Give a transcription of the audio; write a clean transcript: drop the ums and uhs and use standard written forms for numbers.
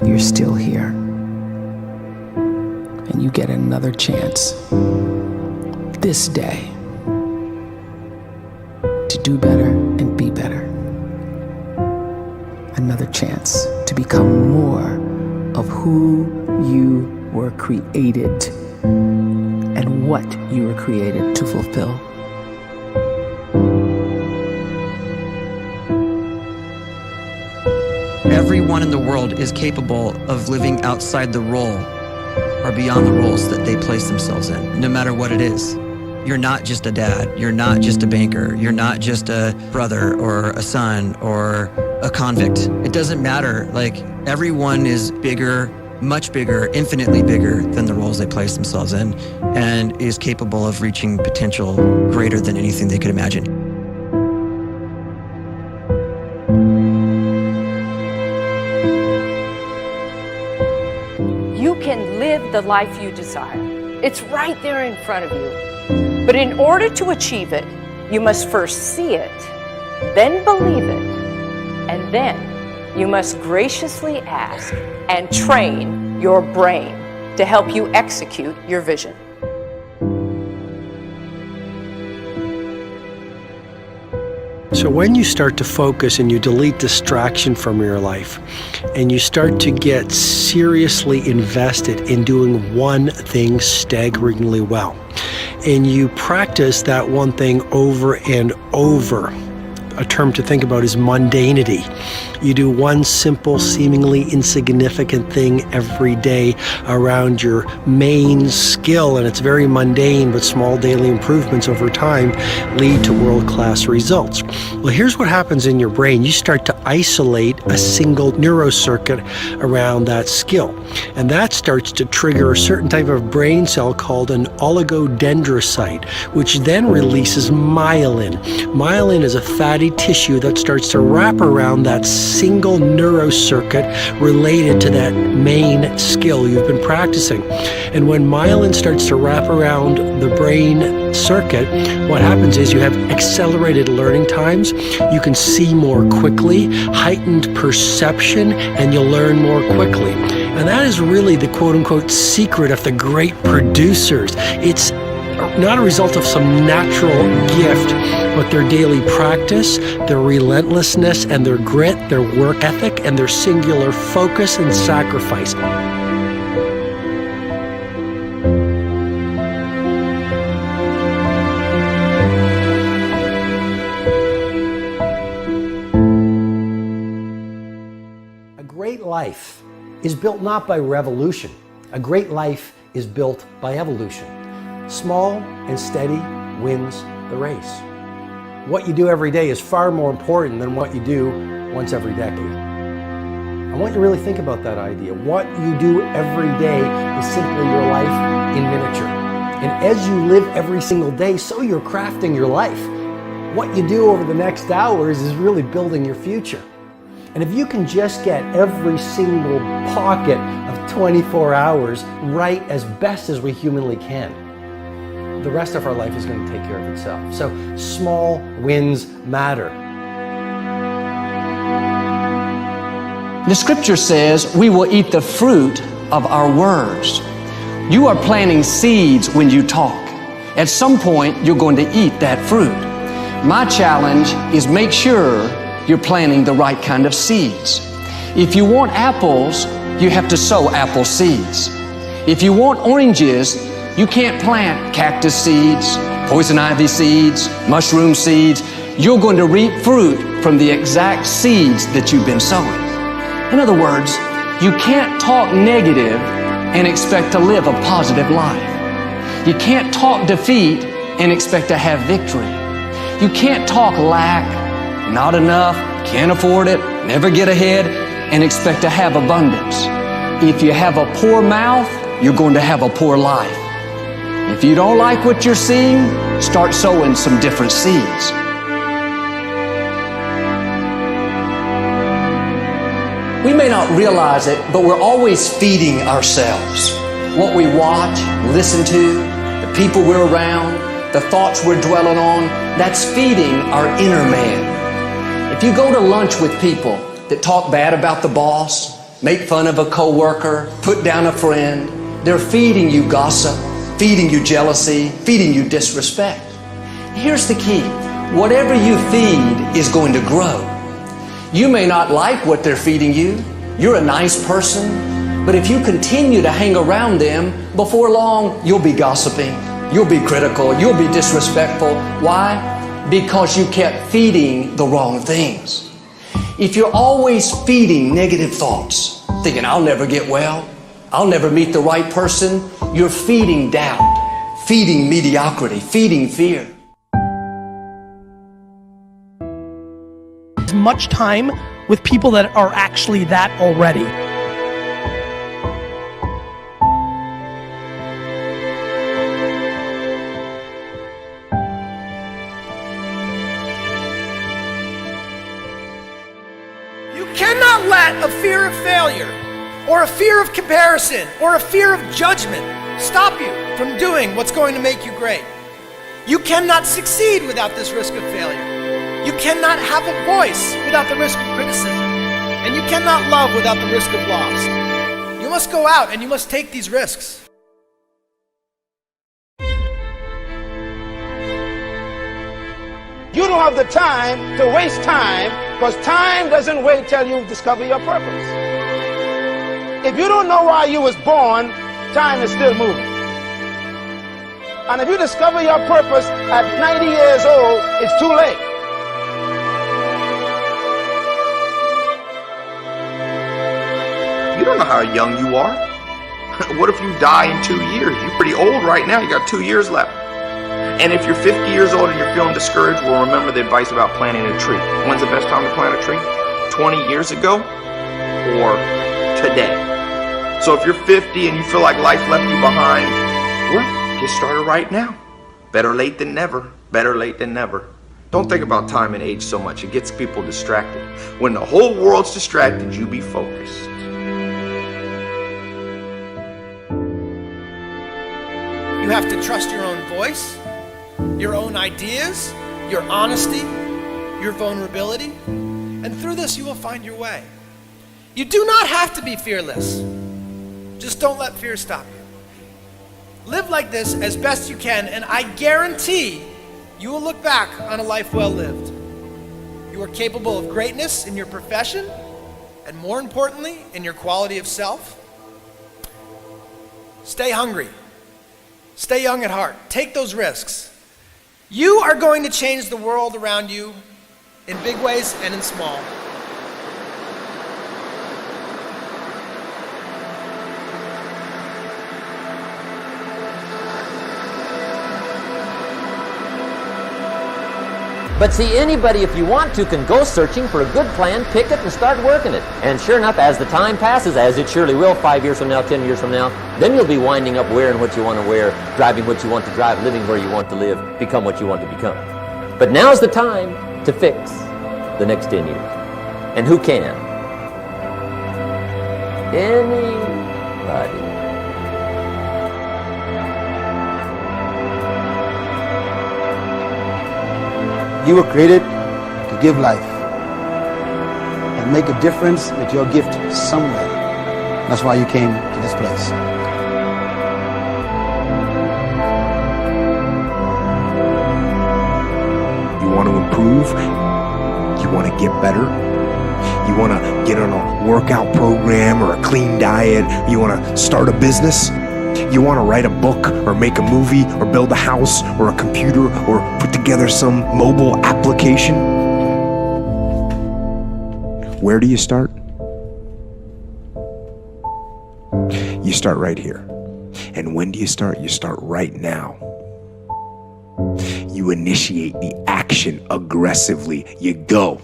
you're still here. And you get another chance this day to do better and be better. Another chance to become more of who you were created and what you were created to fulfill. Everyone in the world is capable of living outside the role or beyond the roles that they place themselves in, no matter what it is. You're not just a dad, you're not just a banker, you're not just a brother or a son or a convict. It doesn't matter. Like, everyone is bigger, much bigger, infinitely bigger than the roles they place themselves in, and is capable of reaching potential greater than anything they could imagine. You can live the life you desire. It's right there in front of you. But in order to achieve it, you must first see it, then believe it, and then you must graciously ask and train your brain to help you execute your vision. So when you start to focus and you delete distraction from your life, and you start to get seriously invested in doing one thing staggeringly well, and you practice that one thing over and over, a term to think about is mundanity. You do one simple, seemingly insignificant thing every day around your main skill, and it's very mundane, but small daily improvements over time lead to world-class results. Well, here's what happens in your brain. You start to isolate a single neurocircuit around that skill, and that starts to trigger a certain type of brain cell called an oligodendrocyte, which then releases myelin. Myelin is a fatty tissue that starts to wrap around that single neurocircuit related to that main skill you've been practicing. And when myelin starts to wrap around the brain circuit, what happens is you have accelerated learning times, you can see more quickly, heightened perception, and you'll learn more quickly. And that is really the quote-unquote secret of the great producers. It's not a result of some natural gift, but their daily practice, their relentlessness and their grit, their work ethic, and their singular focus and sacrifice. A great life is built not by revolution. A great life is built by evolution. Small and steady wins the race. What you do every day is far more important than what you do once every decade. I want you to really think about that idea. What you do every day is simply your life in miniature. And as you live every single day, so you're crafting your life. What you do over the next hours is really building your future. And if you can just get every single pocket of 24 hours right as best as we humanly can, the rest of our life is going to take care of itself. So small wins matter. The scripture says we will eat the fruit of our words. You are planting seeds when you talk. At some point, you're going to eat that fruit. My challenge is make sure you're planting the right kind of seeds. If you want apples, you have to sow apple seeds. If you want oranges, you can't plant cactus seeds, poison ivy seeds, mushroom seeds. You're going to reap fruit from the exact seeds that you've been sowing. In other words, you can't talk negative and expect to live a positive life. You can't talk defeat and expect to have victory. You can't talk lack, not enough, can't afford it, never get ahead, and expect to have abundance. If you have a poor mouth, you're going to have a poor life. If you don't like what you're seeing, start sowing some different seeds. We may not realize it, but we're always feeding ourselves. What we watch, listen to, the people we're around, the thoughts we're dwelling on, that's feeding our inner man. If you go to lunch with people that talk bad about the boss, make fun of a coworker, put down a friend. They're feeding you gossip, feeding you jealousy, feeding you disrespect. Here's the key. Whatever you feed is going to grow. You may not like what they're feeding you. You're a nice person. But if you continue to hang around them, before long, you'll be gossiping. You'll be critical. You'll be disrespectful. Why? Because you kept feeding the wrong things. If you're always feeding negative thoughts, thinking, I'll never get well, I'll never meet the right person, you're feeding doubt, feeding mediocrity, feeding fear. Much time with people that are actually that already. You cannot let a fear of failure or a fear of comparison or a fear of judgment stop you from doing what's going to make you great. You cannot succeed without this risk of failure. You cannot have a voice without the risk of criticism. And you cannot love without the risk of loss. You must go out and you must take these risks. You don't have the time to waste time, because time doesn't wait till you discover your purpose. If you don't know why you was born, time is still moving. And if you discover your purpose at 90 years old, it's too late. You don't know how young you are. What if you die in 2 years? You're pretty old right now. You got 2 years left. And if you're 50 years old and you're feeling discouraged, well, remember the advice about planting a tree. When's the best time to plant a tree? 20 years ago or today? So if you're 50 and you feel like life left you behind, well, get started right now. Better late than never. Better late than never. Don't think about time and age so much. It gets people distracted. When the whole world's distracted, you be focused. You have to trust your own voice, your own ideas, your honesty, your vulnerability, and through this you will find your way. You do not have to be fearless. Just don't let fear stop you. Live like this as best you can, and I guarantee you will look back on a life well lived. You are capable of greatness in your profession, and more importantly, in your quality of self. Stay hungry. Stay young at heart. Take those risks. You are going to change the world around you in big ways and in small. But see, anybody, if you want to, can go searching for a good plan, pick it, and start working it. And sure enough, as the time passes, as it surely will 5 years from now, 10 years from now, then you'll be winding up wearing what you want to wear, driving what you want to drive, living where you want to live, become what you want to become. But now's the time to fix the next 10 years. And who can? Anybody. You were created to give life and make a difference with your gift somewhere. That's why you came to this place. You want to improve? You want to get better? You want to get on a workout program or a clean diet? You want to start a business? You want to write a book or make a movie or build a house or a computer or put together some mobile application? Where do you start? You start right here. And when do you start? You start right now. You initiate the action aggressively. You go.